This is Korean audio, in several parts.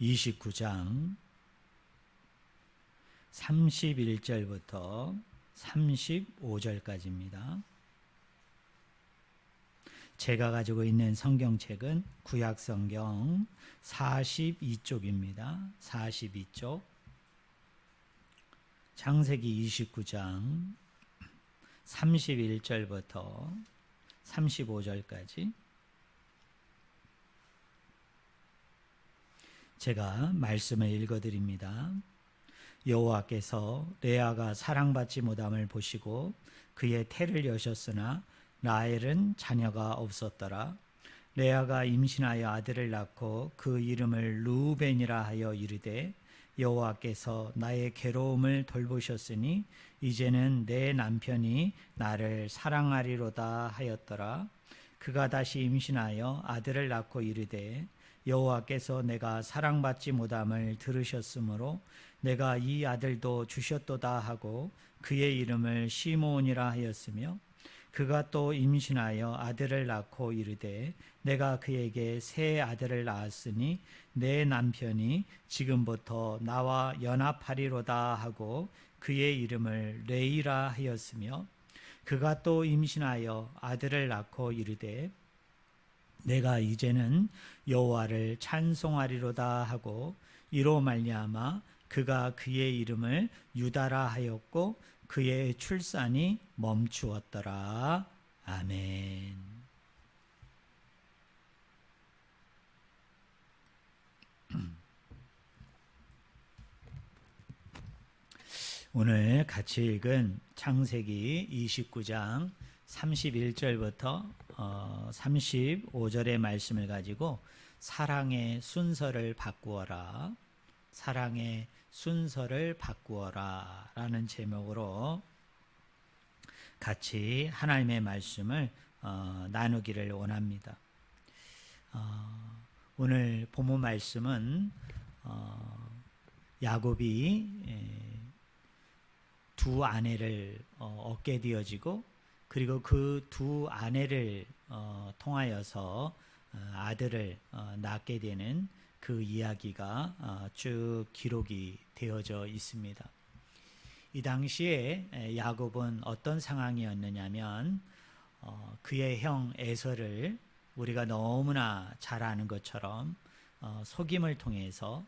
29장 31절부터 35절까지입니다. 제가 가지고 있는 성경책은 구약성경 42쪽입니다. 42쪽 창세기 29장 31절부터 35절까지 제가 말씀을 읽어드립니다. 여호와께서 레아가 사랑받지 못함을 보시고 그의 태를 여셨으나 라헬은 자녀가 없었더라. 레아가 임신하여 아들을 낳고 그 이름을 르우벤이라 하여 이르되 여호와께서 나의 괴로움을 돌보셨으니 이제는 내 남편이 나를 사랑하리로다 하였더라. 그가 다시 임신하여 아들을 낳고 이르되 여호와께서 내가 사랑받지 못함을 들으셨으므로 내가 이 아들도 주셨도다 하고 그의 이름을 시므온이라 하였으며 그가 또 임신하여 아들을 낳고 이르되 내가 그에게 새 아들을 낳았으니 내 남편이 지금부터 나와 연합하리로다 하고 그의 이름을 레이라 하였으며 그가 또 임신하여 아들을 낳고 이르되 내가 이제는 여호와를 찬송하리로다 하고 이로 말미암아 그가 그의 이름을 유다라 하였고 그의 출산이 멈추었더라. 아멘. 오늘 같이 읽은 창세기 29장 31절부터 35절의 말씀을 가지고 사랑의 순서를 바꾸어라, 사랑의 순서를 바꾸어라 라는 제목으로 같이 하나님의 말씀을 나누기를 원합니다. 오늘 본문 말씀은 야곱이 두 아내를 얻게 되어지고 그리고 그 두 아내를 통하여서 아들을 낳게 되는 그 이야기가 쭉 기록이 되어져 있습니다. 이 당시에 야곱은 어떤 상황이었느냐면 그의 형 에서를 우리가 너무나 잘 아는 것처럼 속임을 통해서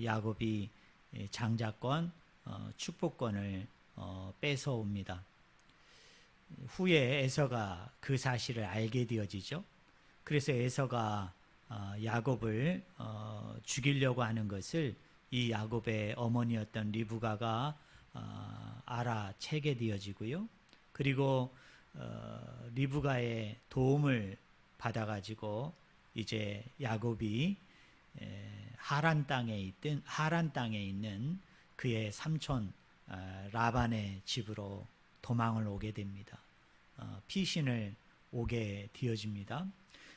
야곱이 장자권, 축복권을 뺏어옵니다. 후에 에서가 그 사실을 알게 되어지죠. 그래서 에서가 야곱을 죽이려고 하는 것을 이 야곱의 어머니였던 리브가가 알아채게 되어지고요. 그리고 리브가의 도움을 받아가지고 이제 야곱이 하란 땅에 있는 그의 삼촌 라반의 집으로 도망을 오게 됩니다. 피신을 오게 되어집니다.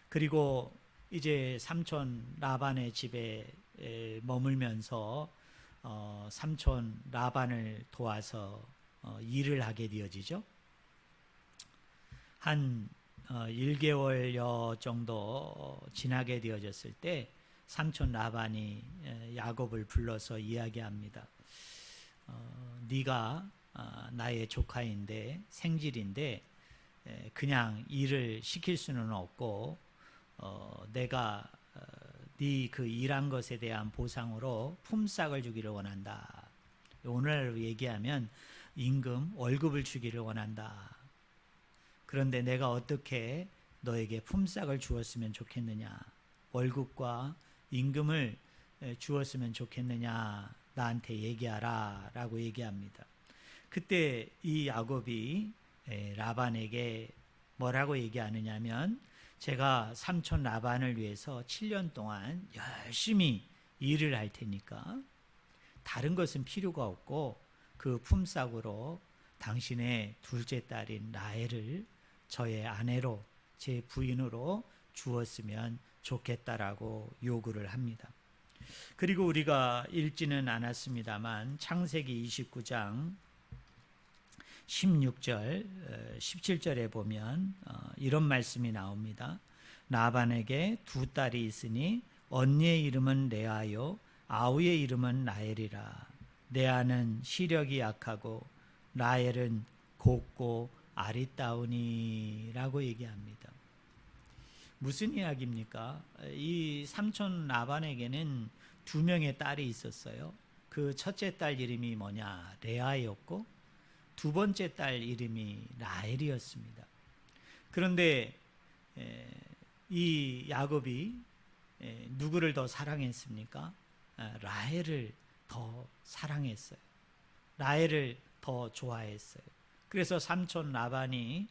그리고 이제 삼촌 라반의 집에 머물면서 삼촌 라반을 도와서 일을 하게 되어지죠. 한 1개월여 정도 지나게 되어졌을 때 삼촌 라반이 야곱을 불러서 이야기합니다. 네가 나의 조카인데 생질인데 그냥 일을 시킬 수는 없고 내가 네 그 일한 것에 대한 보상으로 품삯을 주기를 원한다. 오늘날로 얘기하면 임금, 월급을 주기를 원한다. 그런데 내가 어떻게 너에게 품삯을 주었으면 좋겠느냐, 월급과 임금을 주었으면 좋겠느냐, 나한테 얘기하라 라고 얘기합니다. 그때 이 야곱이 라반에게 뭐라고 얘기하느냐면 제가 삼촌 라반을 위해서 7년 동안 열심히 일을 할 테니까 다른 것은 필요가 없고 그 품삯으로 당신의 둘째 딸인 라헬을 저의 아내로, 제 부인으로 주었으면 좋겠다라고 요구를 합니다. 그리고 우리가 읽지는 않았습니다만 창세기 29장 16절, 17절에 보면 이런 말씀이 나옵니다. 라반에게 두 딸이 있으니 언니의 이름은 레아요 아우의 이름은 라헬이라. 레아는 시력이 약하고 라헬은 곱고 아리따우니라고 얘기합니다. 무슨 이야기입니까? 이 삼촌 라반에게는 두 명의 딸이 있었어요. 그 첫째 딸 이름이 뭐냐? 레아였고 두 번째 딸 이름이 라헬이었습니다. 그런데 이 야곱이 누구를 더 사랑했습니까? 라헬을 더 사랑했어요. 라헬을 더 좋아했어요. 그래서 삼촌 라반이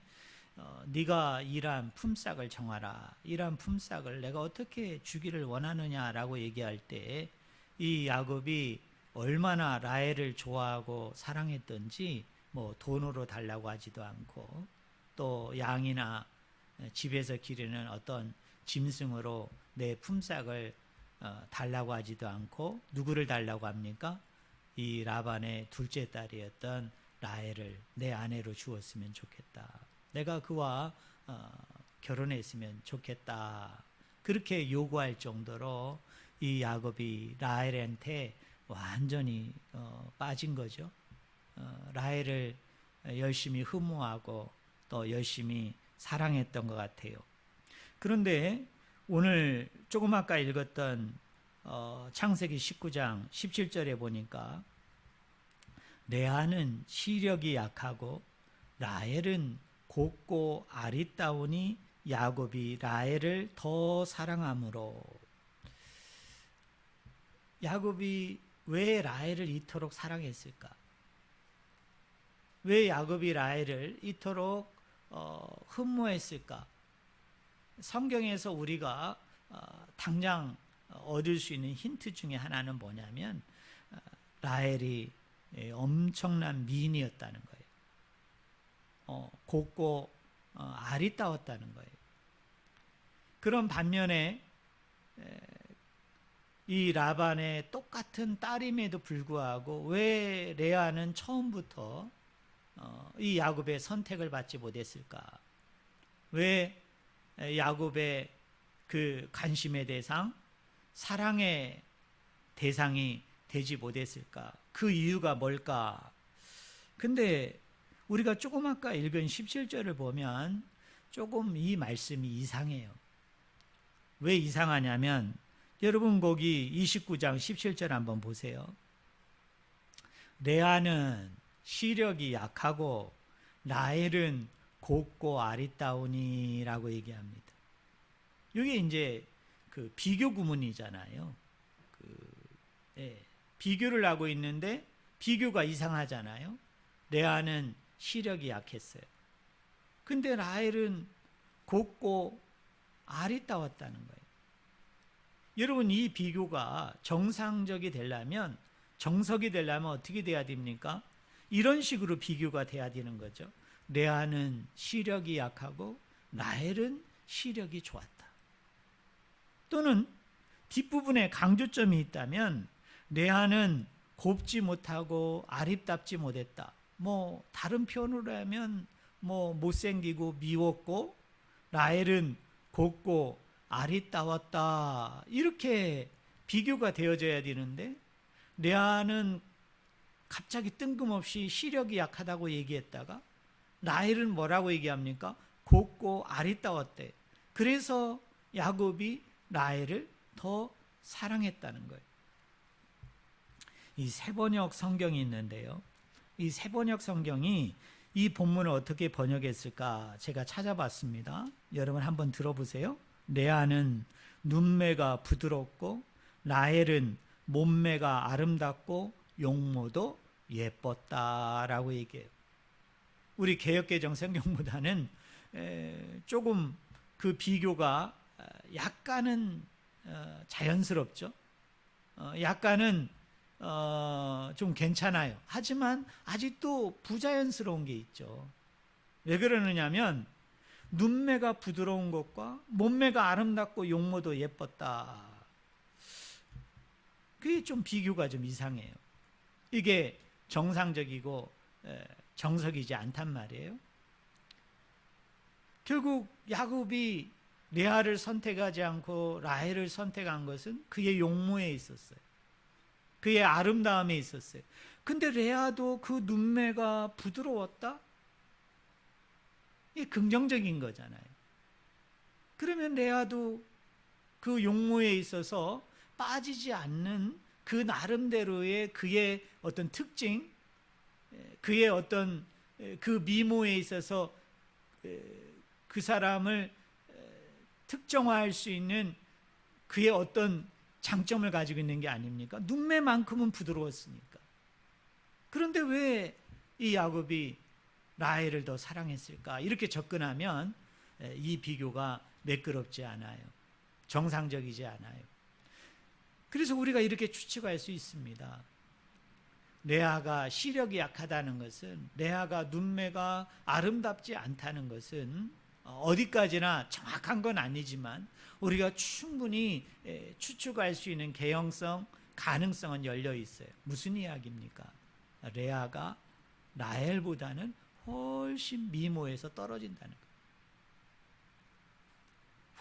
네가 일한 품삯을 정하라. 일한 품삯을 내가 어떻게 주기를 원하느냐라고 얘기할 때 이 야곱이 얼마나 라헬을 좋아하고 사랑했던지 뭐 돈으로 달라고 하지도 않고 또 양이나 집에서 기르는 어떤 짐승으로 내 품삯을 달라고 하지도 않고 누구를 달라고 합니까? 이 라반의 둘째 딸이었던 라헬을 내 아내로 주었으면 좋겠다. 내가 그와 결혼했으면 좋겠다. 그렇게 요구할 정도로 이 야곱이 라헬한테 완전히 빠진 거죠. 라헬을 열심히 흠모하고 또 열심히 사랑했던 것 같아요. 그런데 오늘 조금 아까 읽었던 창세기 19장 17절에 보니까 레아는 시력이 약하고 라헬은 곱고 아리따우니 야곱이 라헬을 더 사랑함으로. 야곱이 왜 라헬을 이토록 사랑했을까? 왜 야곱이 라헬을 이토록 흠모했을까? 성경에서 우리가 당장 얻을 수 있는 힌트 중에 하나는 뭐냐면 라헬이 엄청난 미인이었다는 거예요. 곱고 아리따웠다는 거예요. 그런 반면에 이 라반의 똑같은 딸임에도 불구하고 왜 레아는 처음부터 이 야곱의 선택을 받지 못했을까? 왜 야곱의 그 관심의 대상, 사랑의 대상이 되지 못했을까? 그 이유가 뭘까? 근데 우리가 조금 아까 읽은 17절을 보면 조금 이 말씀이 이상해요. 왜 이상하냐면 여러분 거기 29장 17절 한번 보세요. 레아는 시력이 약하고 라헬은 곱고 아리따우니라고 얘기합니다. 이게 이제 그 비교 구문이잖아요. 비교를 하고 있는데 비교가 이상하잖아요. 레아는 시력이 약했어요. 근데 라헬은 곱고 아리따웠다는 거예요. 여러분 이 비교가 정상적이 되려면 정석이 되려면 어떻게 돼야 됩니까? 이런 식으로 비교가 돼야 되는 거죠. 레아는 시력이 약하고 라헬은 시력이 좋았다. 또는 뒷부분에 강조점이 있다면 레아는 곱지 못하고 아립답지 못했다. 뭐 다른 표현으로 하면 뭐 못생기고 미웠고 라헬은 곱고 아리따웠다. 이렇게 비교가 되어져야 되는데 레아는 갑자기 뜬금없이 시력이 약하다고 얘기했다가 라헬은 뭐라고 얘기합니까? 곱고 아리따웠대. 그래서 야곱이 라헬을 더 사랑했다는 거예요. 이 세번역 성경이 있는데요. 이 세번역 성경이 이 본문을 어떻게 번역했을까 제가 찾아봤습니다. 여러분 한번 들어보세요. 레아는 눈매가 부드럽고 라헬은 몸매가 아름답고 용모도 예뻤다라고 얘기해요. 우리 개역개정 성경보다는 조금 그 비교가 약간은 자연스럽죠. 약간은 좀 괜찮아요. 하지만 아직도 부자연스러운 게 있죠. 왜 그러느냐면 눈매가 부드러운 것과 몸매가 아름답고 용모도 예뻤다. 그게 좀 비교가 좀 이상해요. 이게 정상적이고 정석이지 않단 말이에요. 결국 야곱이 레아를 선택하지 않고 라헬을 선택한 것은 그의 용모에 있었어요. 그의 아름다움에 있었어요. 근데 레아도 그 눈매가 부드러웠다? 이게 긍정적인 거잖아요. 그러면 레아도 그 용모에 있어서 빠지지 않는 그 나름대로의 그의 어떤 특징, 그의 어떤 그 미모에 있어서 그 사람을 특정화할 수 있는 그의 어떤 장점을 가지고 있는 게 아닙니까? 눈매만큼은 부드러웠으니까. 그런데 왜 이 야곱이 라헬을 더 사랑했을까? 이렇게 접근하면 이 비교가 매끄럽지 않아요. 정상적이지 않아요. 그래서 우리가 이렇게 추측할 수 있습니다. 레아가 시력이 약하다는 것은, 레아가 눈매가 아름답지 않다는 것은 어디까지나 정확한 건 아니지만 우리가 충분히 추측할 수 있는 개연성, 가능성은 열려 있어요. 무슨 이야기입니까? 레아가 라헬보다는 훨씬 미모에서 떨어진다는 거예요.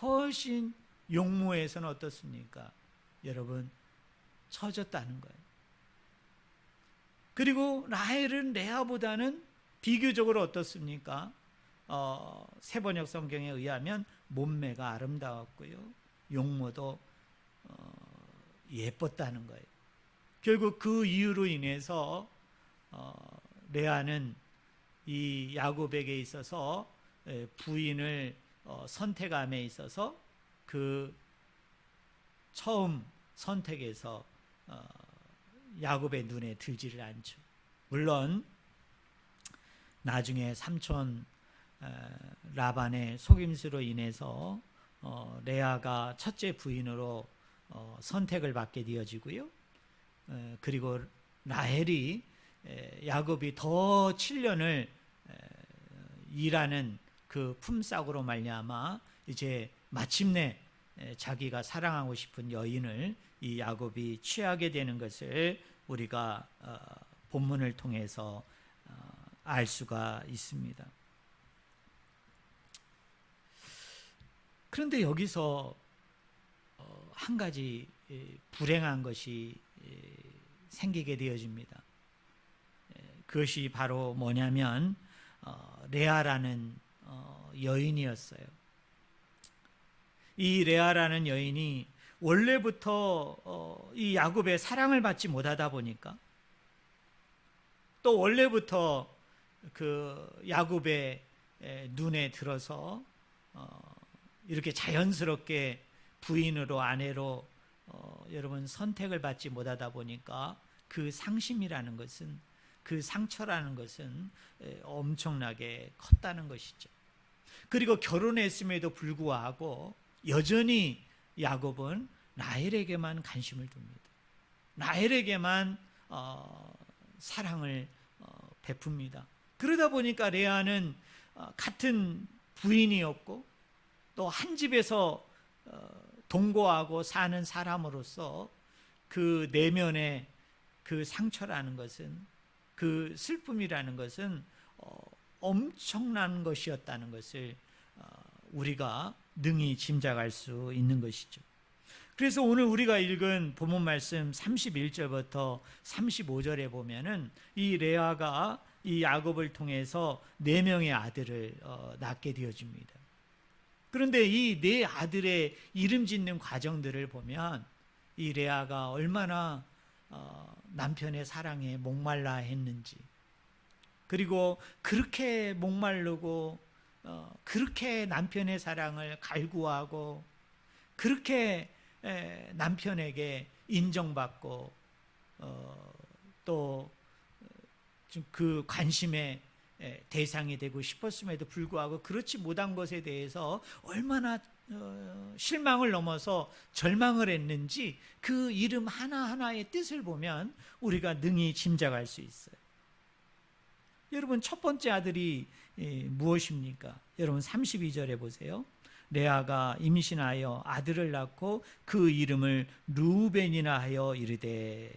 훨씬 용모에서는 어떻습니까? 여러분, 처졌다는 거예요. 그리고 라헬은 레아보다는 비교적으로 어떻습니까? 세번역 성경에 의하면 몸매가 아름다웠고요, 용모도 예뻤다는 거예요. 결국 그 이유로 인해서 레아는 이 야곱에게 있어서 부인을 선택함에 있어서 그 처음 선택에서 야곱의 눈에 들지를 않죠. 물론 나중에 삼촌 라반의 속임수로 인해서 레아가 첫째 부인으로 선택을 받게 되어지고요. 그리고 라헬이 야곱이 더 7년을 일하는 그 품삯으로 말미암아 이제 마침내 자기가 사랑하고 싶은 여인을 이 야곱이 취하게 되는 것을 우리가 본문을 통해서 알 수가 있습니다. 그런데 여기서 한 가지 불행한 것이 생기게 되어집니다. 그것이 바로 뭐냐면 레아라는 여인이었어요. 이 레아라는 여인이 원래부터 이 야곱의 사랑을 받지 못하다 보니까, 또 원래부터 그 야곱의 눈에 들어서 이렇게 자연스럽게 부인으로, 아내로 여러분 선택을 받지 못하다 보니까 그 상심이라는 것은, 그 상처라는 것은 엄청나게 컸다는 것이죠. 그리고 결혼했음에도 불구하고 여전히 야곱은 라헬에게만 관심을 둡니다. 라헬에게만 사랑을 베풉니다. 그러다 보니까 레아는 같은 부인이었고 또 한 집에서 동거하고 사는 사람으로서 그 내면의 그 상처라는 것은, 그 슬픔이라는 것은 엄청난 것이었다는 것을 우리가 능히 짐작할 수 있는 것이죠. 그래서 오늘 우리가 읽은 본문 말씀 31절부터 35절에 보면은 이 레아가 이 야곱을 통해서 4명의 아들을 낳게 되어집니다. 그런데 이 4 아들의 이름 짓는 과정들을 보면 이 레아가 얼마나 남편의 사랑에 목말라 했는지, 그리고 그렇게 목마르고 그렇게 남편의 사랑을 갈구하고 그렇게 남편에게 인정받고 또 그 관심의 대상이 되고 싶었음에도 불구하고 그렇지 못한 것에 대해서 얼마나 실망을 넘어서 절망을 했는지, 그 이름 하나하나의 뜻을 보면 우리가 능히 짐작할 수 있어요. 여러분, 첫 번째 아들이 무엇입니까? 여러분 32절에 보세요. 레아가 임신하여 아들을 낳고 그 이름을 르우벤이라 하여 이르되,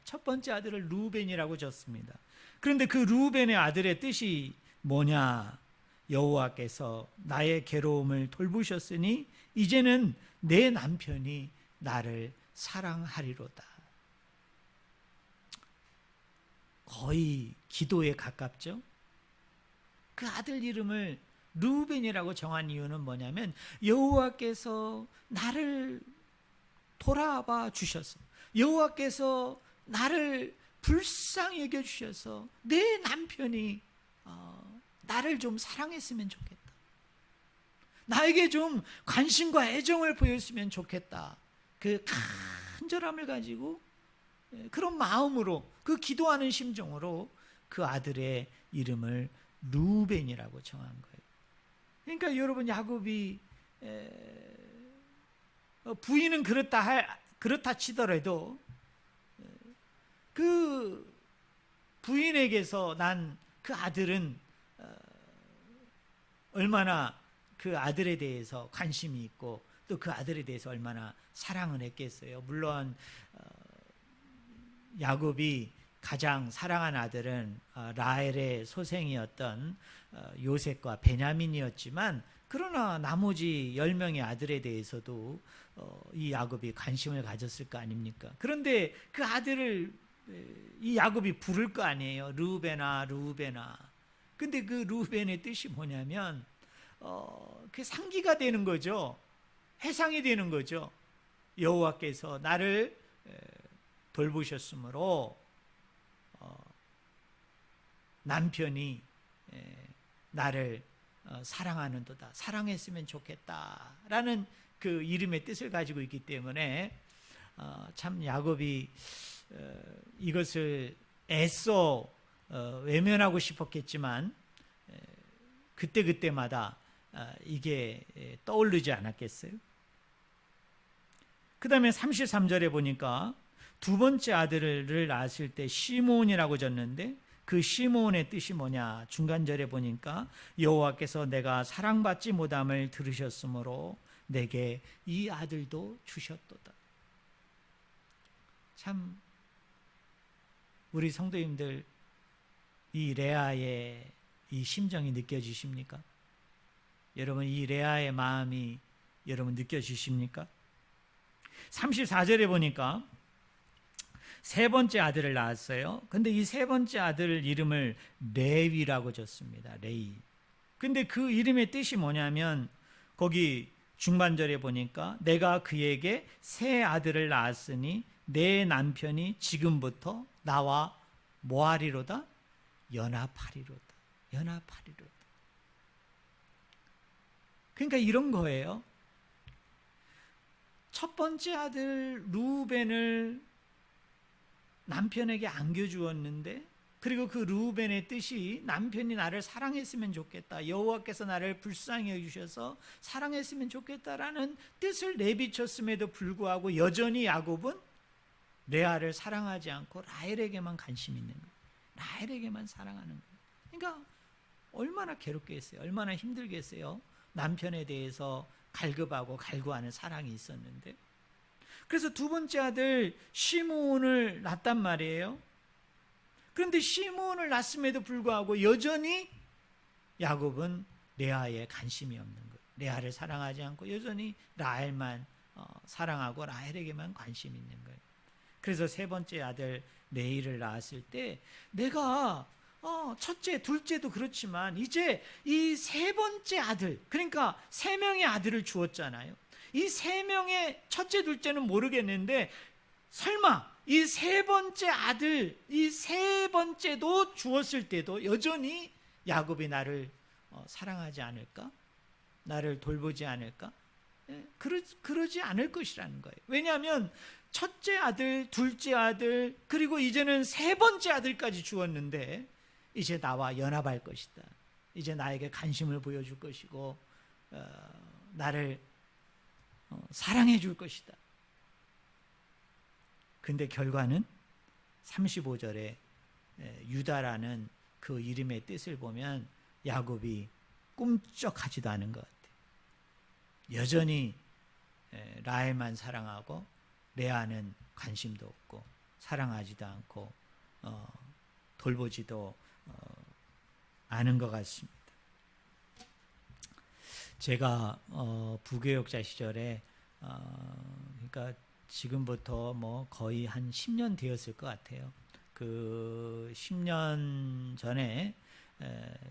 첫 번째 아들을 르우벤이라고 졌습니다. 그런데 그 르우벤의 아들의 뜻이 뭐냐? 여호와께서 나의 괴로움을 이제는 내 남편이 나를 사랑하리로다. 거의 기도에 가깝죠. 그 아들 이름을 르우벤이라고 정한 이유는 뭐냐면 여호와께서 나를 돌아봐 주셔서, 여호와께서 나를 불쌍히 여겨 주셔서 내 남편이 나를 좀 사랑했으면 좋겠다, 나에게 좀 관심과 애정을 보였으면 좋겠다, 그 간절함을 가지고 그런 마음으로, 그 기도하는 심정으로 그 아들의 이름을 르우벤이라고 정한 거예요. 그러니까 여러분, 야곱이 부인은 그렇다 치더라도 그 부인에게서 난 그 아들은 얼마나 그 아들에 대해서 관심이 있고 또 그 아들에 대해서 얼마나 사랑을 했겠어요. 물론 야곱이 가장 사랑한 아들은 라헬의 소생이었던 요셉과 베냐민이었지만, 그러나 나머지 10명의 아들에 대해서도 이 야곱이 관심을 가졌을 거 아닙니까? 그런데 그 아들을 이 야곱이 부를 거 아니에요. 르우벤아, 르우벤아. 근데 그 르우벤의 뜻이 뭐냐면 그 상기가 되는 거죠. 해상이 되는 거죠. 여호와께서 나를 돌보셨으므로 남편이 나를 사랑하는도다, 사랑했으면 좋겠다라는 그 이름의 뜻을 가지고 있기 때문에 참 야곱이 이것을 애써 외면하고 싶었겠지만 그때그때마다 이게 떠오르지 않았겠어요? 그 다음에 33절에 보니까 두 번째 아들을 낳았을 때 시므온이라고 졌는데, 그 시므온의 뜻이 뭐냐? 중간절에 보니까 여호와께서 내가 사랑받지 못함을 들으셨으므로 내게 이 아들도 주셨도다. 참 우리 성도님들, 이 레아의 이 심정이 느껴지십니까? 여러분, 이 레아의 마음이 여러분 느껴지십니까? 34절에 보니까 세 번째 아들을 낳았어요. 근데 이 세 번째 아들 이름을 레위라고 졌습니다. 레위. 근데 그 이름의 뜻이 뭐냐면, 거기 중반절에 보니까 내가 그에게 세 아들을 낳았으니 내 남편이 지금부터 나와 뭐하리로다? 연합하리로다. 연합하리로다. 그러니까 이런 거예요. 첫 번째 아들 르우벤을 남편에게 안겨주었는데, 그리고 그 르우벤의 뜻이 남편이 나를 사랑했으면 좋겠다, 여호와께서 나를 불쌍히 여기셔서 사랑했으면 좋겠다라는 뜻을 내비쳤음에도 불구하고 여전히 야곱은 레아를 사랑하지 않고 라헬에게만 관심 있는 거예요. 라헬에게만 사랑하는 거예요. 그러니까 얼마나 괴롭겠어요. 얼마나 힘들겠어요. 남편에 대해서 갈급하고 갈구하는 사랑이 있었는데. 그래서 두 번째 아들 시므온을 낳았단 말이에요. 그런데 시므온을 낳았음에도 불구하고 여전히 야곱은 레아에 관심이 없는 거예요. 레아를 사랑하지 않고 여전히 라헬만 사랑하고 라헬에게만 관심이 있는 거예요. 그래서 세 번째 아들 레이를 낳았을 때 내가 첫째, 둘째도 그렇지만 이제 이 세 번째 아들, 그러니까 세 명의 아들을 주었잖아요. 이 세 명의 첫째, 둘째는 모르겠는데 설마 이 세 번째 아들, 이 세 번째도 주었을 때도 여전히 야곱이 나를 사랑하지 않을까? 나를 돌보지 않을까? 그러지 않을 것이라는 거예요. 왜냐하면 첫째 아들, 둘째 아들, 그리고 이제는 세 번째 아들까지 주었는데 이제 나와 연합할 것이다. 이제 나에게 관심을 보여줄 것이고 나를 사랑해 줄 것이다. 근데 결과는 35절에 유다라는 그 이름의 뜻을 보면 야곱이 꿈쩍하지도 않은 것 같아요. 여전히 라헬만 사랑하고 레아는 관심도 없고 사랑하지도 않고 돌보지도 않은 것 같습니다. 제가 부교육자 시절에 그러니까 지금부터 뭐 거의 한 10년 되었을 것 같아요. 그 10년 전에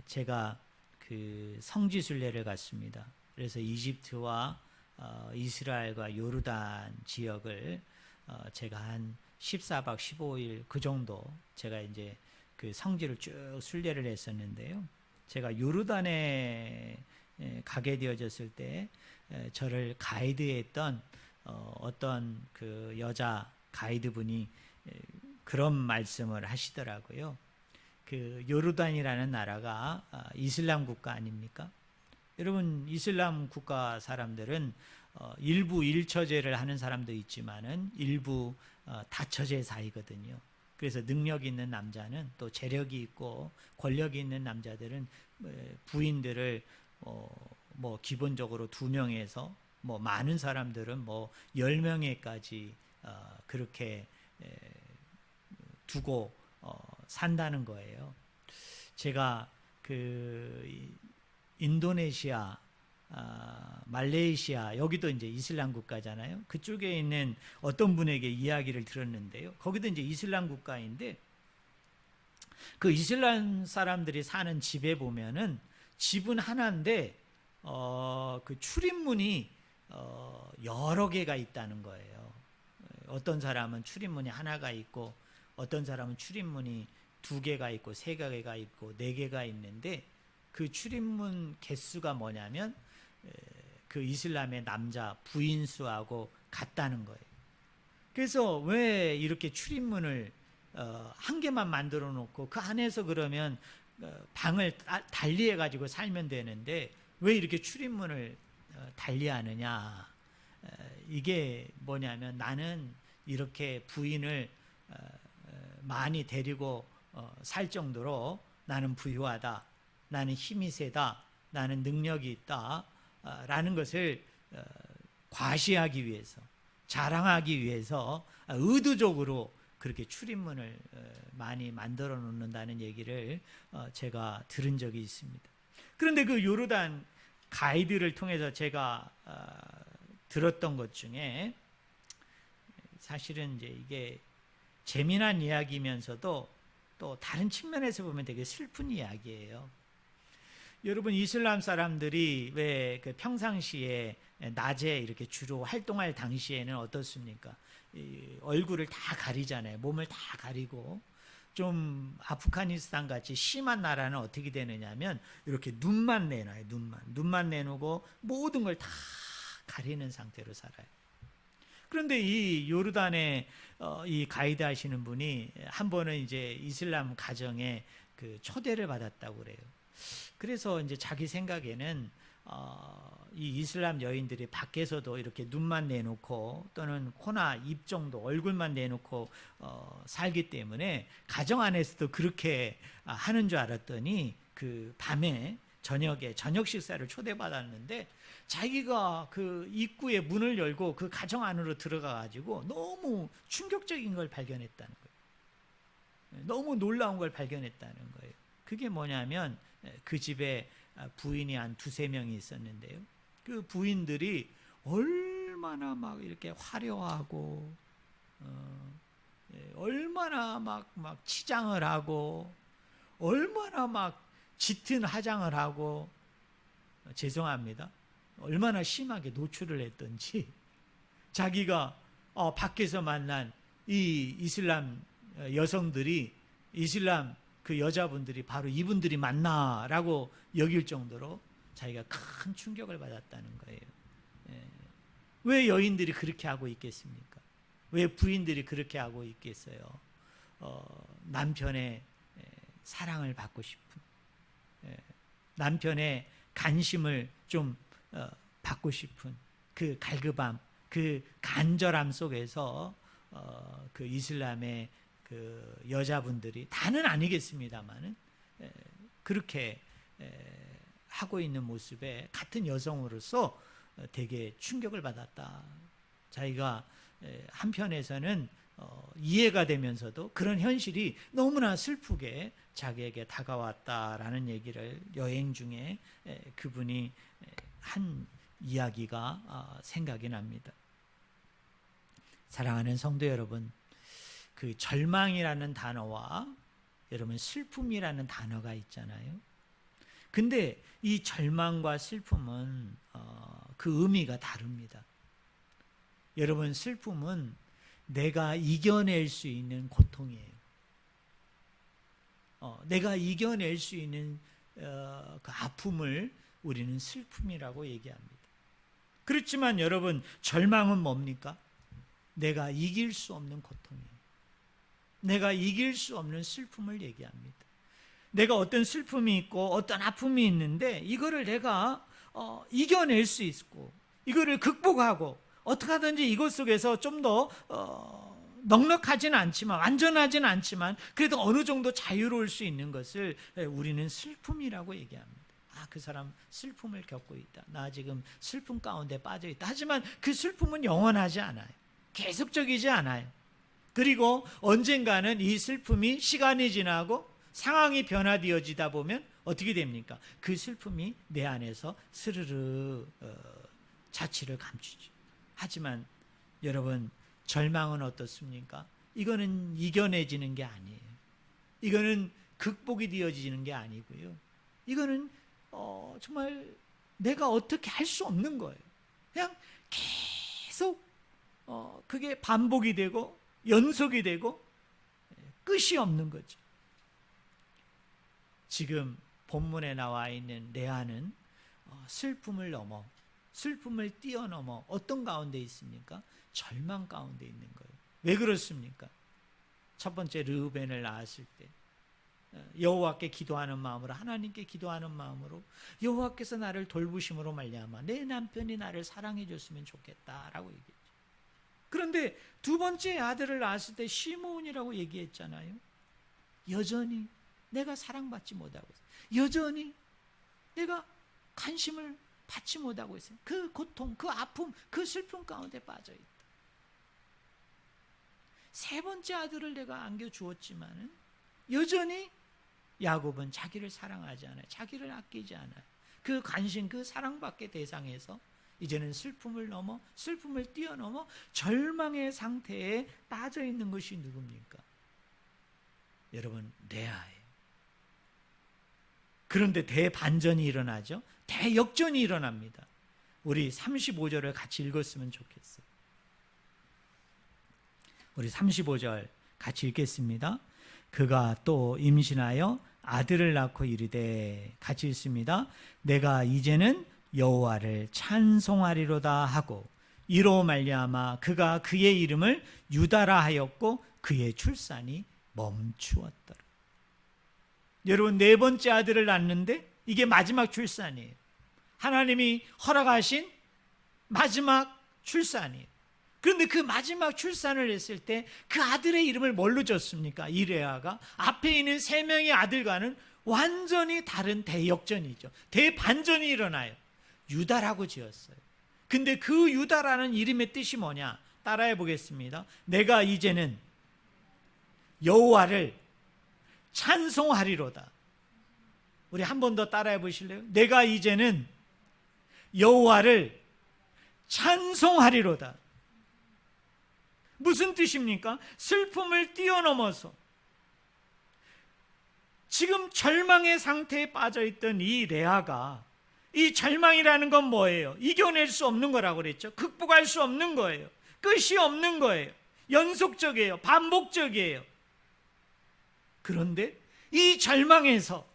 제가 그 성지순례를 갔습니다. 그래서 이집트와 이스라엘과 요르단 지역을 제가 한 14박 15일 그 정도 제가 이제 그 성지를 쭉 순례를 했었는데요. 제가 요르단에 가게 되어졌을 때 저를 가이드했던 어떤 그 여자 가이드분이 그런 말씀을 하시더라고요. 그 요르단이라는 나라가 이슬람 국가 아닙니까? 여러분, 이슬람 국가 사람들은 일부 일처제를 하는 사람도 있지만은 일부 다처제 사이거든요. 그래서 능력 있는 남자는, 또 재력이 있고 권력이 있는 남자들은 부인들을 뭐 기본적으로 2명에서 뭐 많은 사람들은 뭐 10명에까지 그렇게 두고 산다는 거예요. 제가 그 인도네시아, 말레이시아, 여기도 이제 이슬람 국가잖아요. 그쪽에 있는 어떤 분에게 이야기를 들었는데요. 거기도 이제 이슬람 국가인데 그 이슬람 사람들이 사는 집에 보면은 집은 하나인데 그 출입문이 여러 개가 있다는 거예요. 어떤 사람은 출입문이 하나가 있고 어떤 사람은 출입문이 2개가 있고 3개가 있고 4개가 있는데 그 출입문 개수가 뭐냐면 그 이슬람의 남자 부인 수하고 같다는 거예요. 그래서 왜 이렇게 출입문을 한 개만 만들어 놓고 그 안에서 그러면 방을 달리해 가지고 살면 되는데 왜 이렇게 출입문을 달리하느냐? 이게 뭐냐면 나는 이렇게 부인을 많이 데리고 살 정도로 나는 부유하다, 나는 힘이 세다, 나는 능력이 있다 라는 것을 과시하기 위해서, 자랑하기 위해서 의도적으로 그렇게 출입문을 많이 만들어 놓는다는 얘기를 제가 들은 적이 있습니다. 그런데 그 요르단 가이드를 통해서 제가 들었던 것 중에 사실은 이제 이게 재미난 이야기면서도 또 다른 측면에서 보면 되게 슬픈 이야기예요. 여러분, 이슬람 사람들이 왜 그 평상시에 낮에 이렇게 주로 활동할 당시에는 어떻습니까? 얼굴을 다 가리잖아요. 몸을 다 가리고. 좀 아프가니스탄 같이 심한 나라는 어떻게 되느냐면 이렇게 눈만 내놔요. 눈만 내놓고 모든 걸 다 가리는 상태로 살아요. 그런데 이 요르단에 이 가이드 하시는 분이 한 번은 이제 이슬람 가정에 그 초대를 받았다고 그래요. 그래서 이제 자기 생각에는 이 이슬람 여인들이 밖에서도 이렇게 눈만 내놓고 또는 코나 입 정도 얼굴만 내놓고 살기 때문에 가정 안에서도 그렇게 하는 줄 알았더니 그 밤에 저녁에 저녁 식사를 초대받았는데 자기가 그 입구에 문을 열고 그 가정 안으로 들어가 가지고 너무 충격적인 걸 발견했다는 거예요. 너무 놀라운 걸 발견했다는 거예요. 그게 뭐냐면 그 집에 부인이 한 2-3명이 있었는데요. 그 부인들이 얼마나 막 이렇게 화려하고 얼마나 막 치장을 하고 얼마나 막 짙은 화장을 하고 죄송합니다. 얼마나 심하게 노출을 했던지 자기가 밖에서 만난 이 이슬람 여성들이 이슬람 그 여자분들이 바로 이분들이 맞나라고 여길 정도로 자기가 큰 충격을 받았다는 거예요. 왜 여인들이 그렇게 하고 있겠습니까? 왜 부인들이 그렇게 하고 있겠어요? 남편의 사랑을 받고 싶은, 남편의 관심을 좀 받고 싶은 그 갈급함, 그 간절함 속에서 그 이슬람의 그 여자분들이 다는 아니겠습니다만은 그렇게 하고 있는 모습에 같은 여성으로서 되게 충격을 받았다. 자기가 한편에서는 이해가 되면서도 그런 현실이 너무나 슬프게 자기에게 다가왔다라는 얘기를 여행 중에 그분이 한 이야기가 생각이 납니다. 사랑하는 성도 여러분, 그 그 절망이라는 단어와 여러분 슬픔이라는 단어가 있잖아요. 근데 이 절망과 슬픔은 그 의미가 다릅니다. 여러분, 슬픔은 내가 이겨낼 수 있는 고통이에요. 내가 이겨낼 수 있는 그 아픔을 우리는 슬픔이라고 얘기합니다. 그렇지만 여러분, 절망은 뭡니까? 내가 이길 수 없는 고통이에요. 내가 이길 수 없는 슬픔을 얘기합니다. 내가 어떤 슬픔이 있고 어떤 아픔이 있는데 이거를 내가 이겨낼 수 있고 이거를 극복하고 어떻게 하든지 이것 속에서 좀 더 넉넉하지는 않지만 완전하지는 않지만 그래도 어느 정도 자유로울 수 있는 것을 우리는 슬픔이라고 얘기합니다. 그 사람 슬픔을 겪고 있다. 나 지금 슬픔 가운데 빠져 있다. 하지만 그 슬픔은 영원하지 않아요. 계속적이지 않아요. 그리고 언젠가는 이 슬픔이 시간이 지나고 상황이 변화되어지다 보면 어떻게 됩니까? 그 슬픔이 내 안에서 스르르 자취를 감추죠. 하지만 여러분, 절망은 어떻습니까? 이거는 이겨내지는 게 아니에요. 이거는 극복이 되어지는 게 아니고요. 이거는 정말 내가 어떻게 할 수 없는 거예요. 그냥 계속 그게 반복이 되고 연속이 되고 끝이 없는 거죠. 지금 본문에 나와 있는 레아는 슬픔을 넘어, 슬픔을 뛰어넘어 어떤 가운데 있습니까? 절망 가운데 있는 거예요. 왜 그렇습니까? 첫 번째, 르우벤을 낳았을 때 여호와께 기도하는 마음으로, 하나님께 기도하는 마음으로 여호와께서 나를 돌보심으로 말미암아 내 남편이 나를 사랑해 줬으면 좋겠다라고 얘기했죠. 그런데 두 번째 아들을 낳았을 때 시므온이라고 얘기했잖아요. 여전히 내가 사랑받지 못하고 있어요. 여전히 내가 관심을 받지 못하고 있어요. 그 고통, 그 아픔, 그 슬픔 가운데 빠져 있다. 세 번째 아들을 내가 안겨주었지만은 여전히 야곱은 자기를 사랑하지 않아요. 자기를 아끼지 않아요. 그 관심, 그 사랑받게 대상에서 이제는 슬픔을 넘어, 슬픔을 뛰어넘어 절망의 상태에 빠져 있는 것이 누굽니까? 여러분, 레아예요. 그런데 대반전이 일어나죠. 대역전이 일어납니다. 우리 35절을 같이 읽었으면 좋겠어요. 우리 35절 같이 읽겠습니다. 그가 또 임신하여 아들을 낳고 이르되, 같이 읽습니다. 내가 이제는 여호와를 찬송하리로다 하고 이로 말미암아 그가 그의 이름을 유다라 하였고 그의 출산이 멈추었더라. 여러분, 네 번째 아들을 낳는데 이게 마지막 출산이에요. 하나님이 허락하신 마지막 출산이에요. 그런데 그 마지막 출산을 했을 때 그 아들의 이름을 뭘로 줬습니까? 이 레아가 앞에 있는 세 명의 아들과는 완전히 다른 대역전이죠. 대반전이 일어나요. 유다라고 지었어요. 근데 그 유다라는 이름의 뜻이 뭐냐? 따라해 보겠습니다. 내가 이제는 여호와를 찬송하리로다. 우리 한 번 더 따라해 보실래요? 내가 이제는 여호와를 찬송하리로다. 무슨 뜻입니까? 슬픔을 뛰어넘어서 지금 절망의 상태에 빠져있던 이 레아가, 이 절망이라는 건 뭐예요? 이겨낼 수 없는 거라고 그랬죠. 극복할 수 없는 거예요. 끝이 없는 거예요. 연속적이에요. 반복적이에요. 그런데 이 절망에서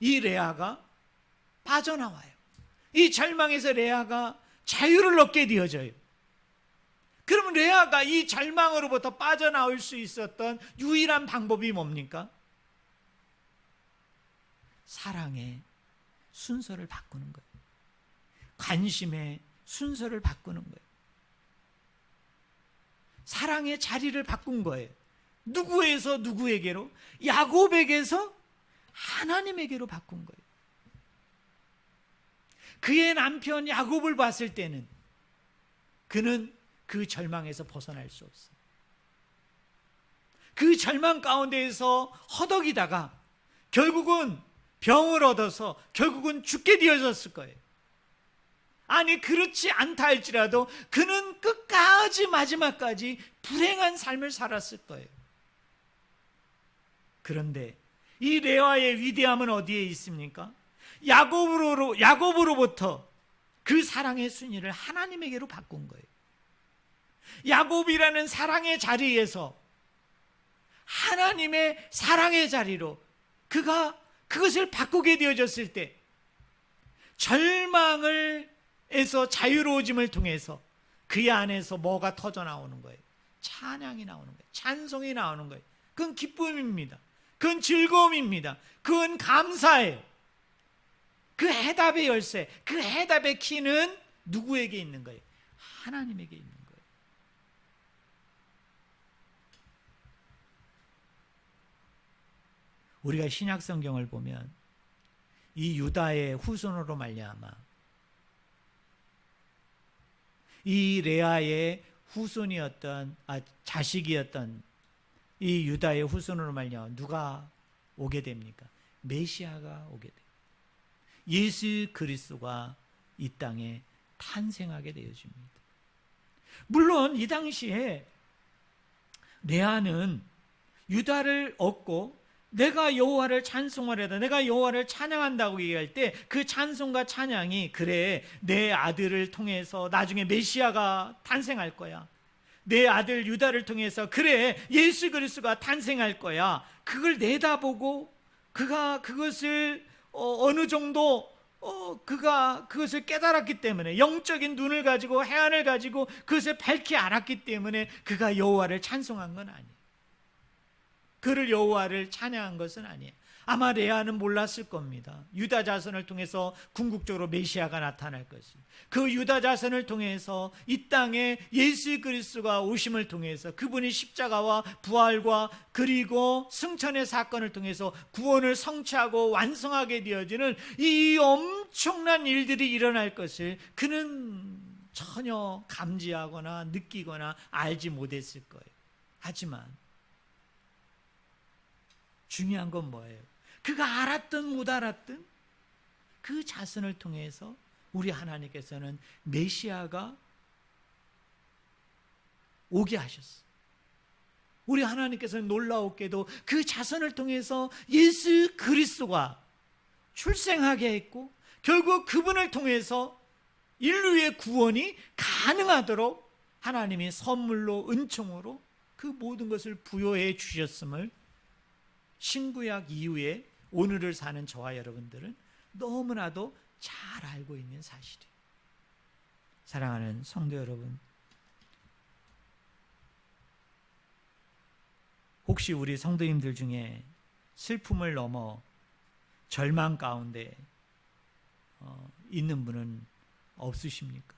이 레아가 빠져나와요. 이 절망에서 레아가 자유를 얻게 되어져요. 그러면 레아가 이 절망으로부터 빠져나올 수 있었던 유일한 방법이 뭡니까? 사랑의 순서를 바꾸는 거예요. 관심의 순서를 바꾸는 거예요. 사랑의 자리를 바꾼 거예요. 누구에서 누구에게로? 야곱에게서 하나님에게로 바꾼 거예요. 그의 남편 야곱을 봤을 때는 그는 그 절망에서 벗어날 수 없어요. 그 절망 가운데에서 허덕이다가 결국은 병을 얻어서 결국은 죽게 되어졌을 거예요. 아니, 그렇지 않다 할지라도 그는 끝까지 마지막까지 불행한 삶을 살았을 거예요. 그런데 이 레아의 위대함은 어디에 있습니까? 야곱으로부터 그 사랑의 순위를 하나님에게로 바꾼 거예요. 야곱이라는 사랑의 자리에서 하나님의 사랑의 자리로 그가 그것을 바꾸게 되어졌을 때 절망에서 자유로워짐을 통해서 그의 안에서 뭐가 터져 나오는 거예요? 찬양이 나오는 거예요. 찬송이 나오는 거예요. 그건 기쁨입니다. 그건 즐거움입니다. 그건 감사예요. 그 해답의 열쇠, 그 해답의 키는 누구에게 있는 거예요? 하나님에게 있는 거예요. 우리가 신약 성경을 보면 이 유다의 후손으로 말미암아 이 레아의 후손이었던 자식이었던 이 유다의 후손으로 말미암아 누가 오게 됩니까? 메시아가 오게 돼요. 예수 그리스도가 이 땅에 탄생하게 되어집니다. 물론 이 당시에 레아는 유다를 얻고 내가 여호와를 찬송하려다, 내가 여호와를 찬양한다고 얘기할 때 그 찬송과 찬양이 그래 내 아들을 통해서 나중에 메시아가 탄생할 거야, 내 아들 유다를 통해서 그래 예수 그리스도가 탄생할 거야, 그걸 내다보고 그가 그것을 어느 정도 그가 그것을 깨달았기 때문에, 영적인 눈을 가지고 해안을 가지고 그것을 밝히 알았기 때문에 그가 여호와를 찬송한 건 아니에요. 그를 여호와를 찬양한 것은 아니에요. 아마 레아는 몰랐을 겁니다. 유다 자손을 통해서 궁극적으로 메시아가 나타날 것을, 그 유다 자손을 통해서 이 땅에 예수 그리스도가 오심을 통해서 그분이 십자가와 부활과 그리고 승천의 사건을 통해서 구원을 성취하고 완성하게 되어지는 이 엄청난 일들이 일어날 것을 그는 전혀 감지하거나 느끼거나 알지 못했을 거예요. 하지만 중요한 건 뭐예요? 그가 알았든 못 알았든 그 자손을 통해서 우리 하나님께서는 메시아가 오게 하셨어요. 우리 하나님께서는 놀라웠게도 그 자손을 통해서 예수 그리스도가 출생하게 했고, 결국 그분을 통해서 인류의 구원이 가능하도록 하나님이 선물로, 은총으로 그 모든 것을 부여해 주셨음을 신구약 이후에 오늘을 사는 저와 여러분들은 너무나도 잘 알고 있는 사실이에요. 사랑하는 성도 여러분, 혹시 우리 성도님들 중에 슬픔을 넘어 절망 가운데 있는 분은 없으십니까?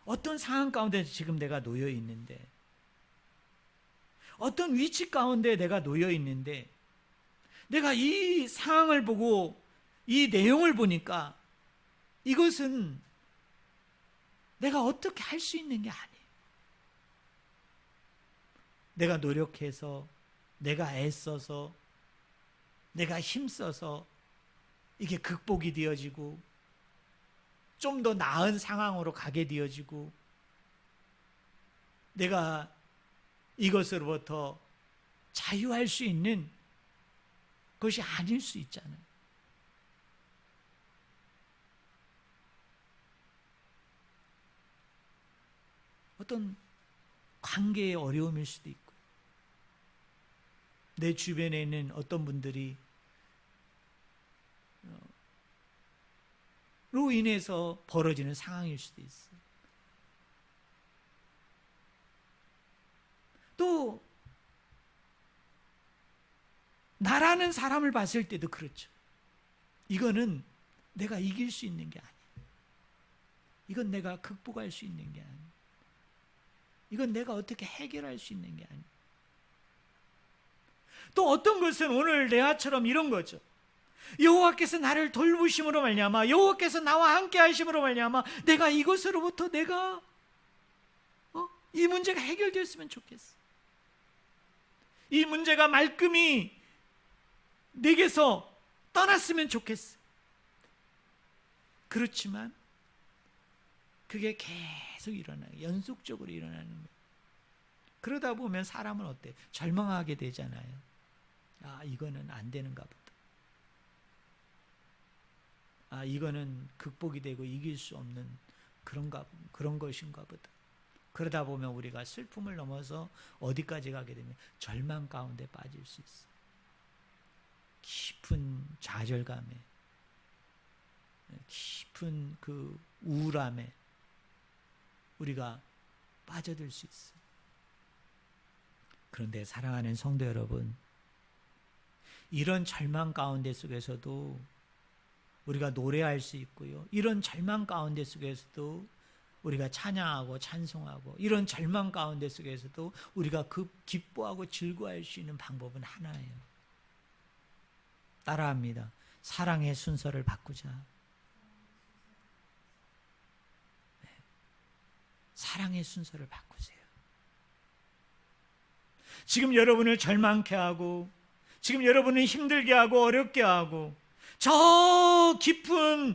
어떤 상황 가운데 지금 내가 놓여 있는데, 어떤 위치 가운데 내가 놓여 있는데, 내가 이 상황을 보고 이 내용을 보니까 이것은 내가 어떻게 할 수 있는 게 아니에요. 내가 노력해서, 내가 애써서, 내가 힘써서 이게 극복이 되어지고 좀 더 나은 상황으로 가게 되어지고 내가 이것으로부터 자유할 수 있는 것이 아닐 수 있잖아요. 어떤 관계의 어려움일 수도 있고, 내 주변에 있는 어떤 분들이 로 인해서 벌어지는 상황일 수도 있어요. 또 나라는 사람을 봤을 때도 그렇죠. 이거는 내가 이길 수 있는 게 아니에요. 이건 내가 극복할 수 있는 게 아니에요. 이건 내가 어떻게 해결할 수 있는 게 아니에요. 또 어떤 것은 오늘 레아처럼 이런 거죠. 여호와께서 나를 돌보심으로 말미암아, 여호와께서 나와 함께 하심으로 말미암아 내가 이것으로부터 내가 이 문제가 해결되었으면 좋겠어. 이 문제가 말끔히 내게서 떠났으면 좋겠어. 그렇지만 그게 계속 일어나요. 연속적으로 일어나는 거예요. 그러다 보면 사람은 어때? 절망하게 되잖아요. 아, 이거는 안 되는가 보다. 아, 이거는 극복이 되고 이길 수 없는 그런 것인가 보다. 그러다 보면 우리가 슬픔을 넘어서 어디까지 가게 되면 절망 가운데 빠질 수 있어. 깊은 좌절감에, 깊은 그 우울함에 우리가 빠져들 수 있어. 그런데 사랑하는 성도 여러분, 이런 절망 가운데 속에서도 우리가 노래할 수 있고요. 이런 절망 가운데 속에서도 우리가 찬양하고 찬송하고, 이런 절망 가운데 속에서도 우리가 기뻐하고 즐거워할 수 있는 방법은 하나예요. 따라합니다. 사랑의 순서를 바꾸자. 네. 사랑의 순서를 바꾸세요. 지금 여러분을 절망케 하고, 지금 여러분을 힘들게 하고 어렵게 하고, 저 깊은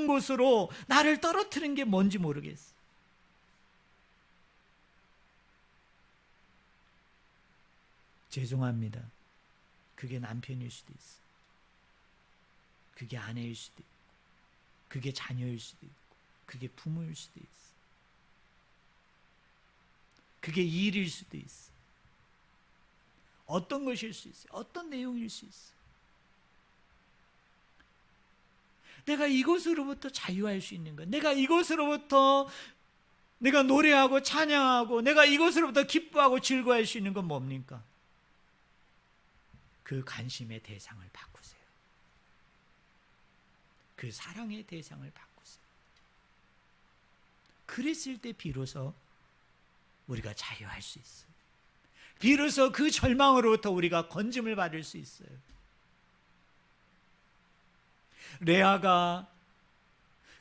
곳으로 나를 떨어뜨린 게 뭔지 모르겠어. 죄송합니다. 그게 남편일 수도 있어. 그게 아내일 수도 있고, 그게 자녀일 수도 있고, 그게 부모일 수도 있어. 그게 일일 수도 있어. 어떤 것일 수 있어요. 어떤 내용일 수 있어. 내가 이것으로부터 자유할 수 있는 것, 내가 이것으로부터 내가 노래하고 찬양하고 내가 이것으로부터 기뻐하고 즐거워할 수 있는 건 뭡니까? 그 관심의 대상을 바꾸세요. 그 사랑의 대상을 바꾸세요. 그랬을 때 비로소 우리가 자유할 수 있어요. 비로소 그 절망으로부터 우리가 건짐을 받을 수 있어요. 레아가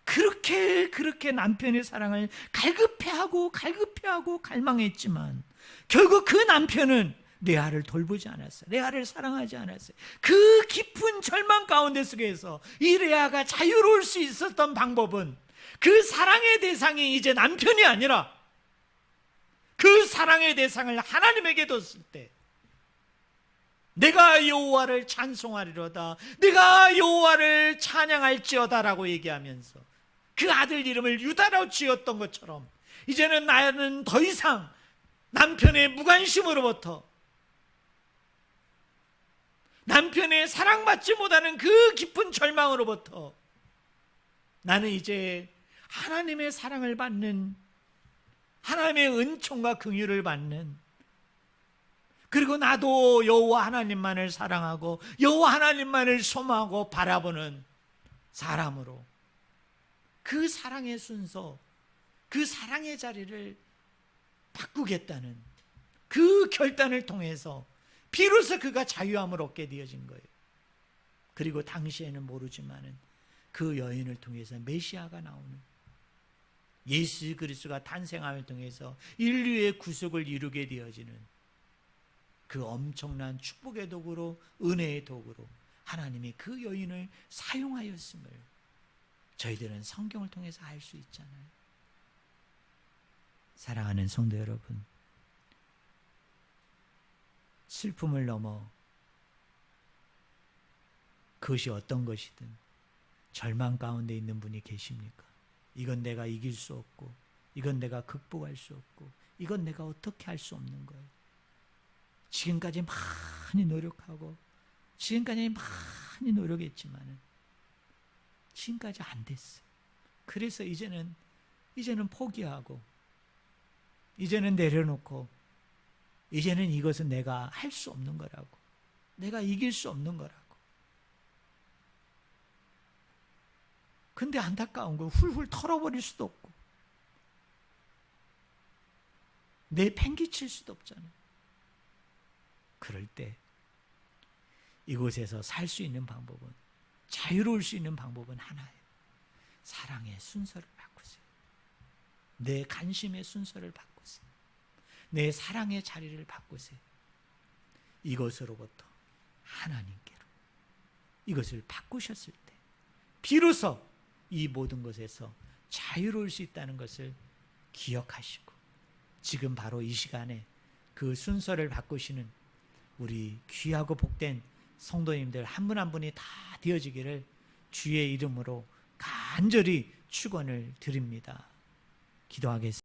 그렇게 남편의 사랑을 갈급해하고 갈망했지만 결국 그 남편은 레아를 돌보지 않았어요. 레아를 사랑하지 않았어요. 그 깊은 절망 가운데 속에서 이 레아가 자유로울 수 있었던 방법은 그 사랑의 대상이 이제 남편이 아니라 그 사랑의 대상을 하나님에게 뒀을 때, 내가 여호와를 찬송하리로다, 내가 여호와를 찬양할지어다라고 얘기하면서 그 아들 이름을 유다라고 지었던 것처럼 이제는 나는 더 이상 남편의 무관심으로부터, 남편의 사랑받지 못하는 그 깊은 절망으로부터 나는 이제 하나님의 사랑을 받는, 하나님의 은총과 긍휼을 받는, 그리고 나도 여호와 하나님만을 사랑하고 여호와 하나님만을 소망하고 바라보는 사람으로 그 사랑의 순서, 그 사랑의 자리를 바꾸겠다는 그 결단을 통해서 비로소 그가 자유함을 얻게 되어진 거예요. 그리고 당시에는 모르지만은 그 여인을 통해서 메시아가 나오는, 예수 그리스도가 탄생함을 통해서 인류의 구속을 이루게 되어지는 그 엄청난 축복의 도구로, 은혜의 도구로 하나님이 그 여인을 사용하였음을 저희들은 성경을 통해서 알 수 있잖아요. 사랑하는 성도 여러분, 슬픔을 넘어 그것이 어떤 것이든 절망 가운데 있는 분이 계십니까? 이건 내가 이길 수 없고, 이건 내가 극복할 수 없고, 이건 내가 어떻게 할 수 없는 거예요. 지금까지 많이 노력하고 지금까지 많이 노력했지만은 지금까지 안 됐어요. 그래서 이제는 포기하고, 이제는 내려놓고, 이제는 이것은 내가 할 수 없는 거라고, 내가 이길 수 없는 거라고. 근데 안타까운 거, 훌훌 털어버릴 수도 없고 내팽개칠 수도 없잖아요. 그럴 때 이곳에서 살 수 있는 방법은, 자유로울 수 있는 방법은 하나예요. 사랑의 순서를 바꾸세요. 내 관심의 순서를 바꾸세요. 내 사랑의 자리를 바꾸세요. 이것으로부터 하나님께로, 이것을 바꾸셨을 때 비로소 이 모든 것에서 자유로울 수 있다는 것을 기억하시고 지금 바로 이 시간에 그 순서를 바꾸시는 우리 귀하고 복된 성도님들 한 분 한 분이 다 되어지기를 주의 이름으로 간절히 축원을 드립니다. 기도하겠습니다.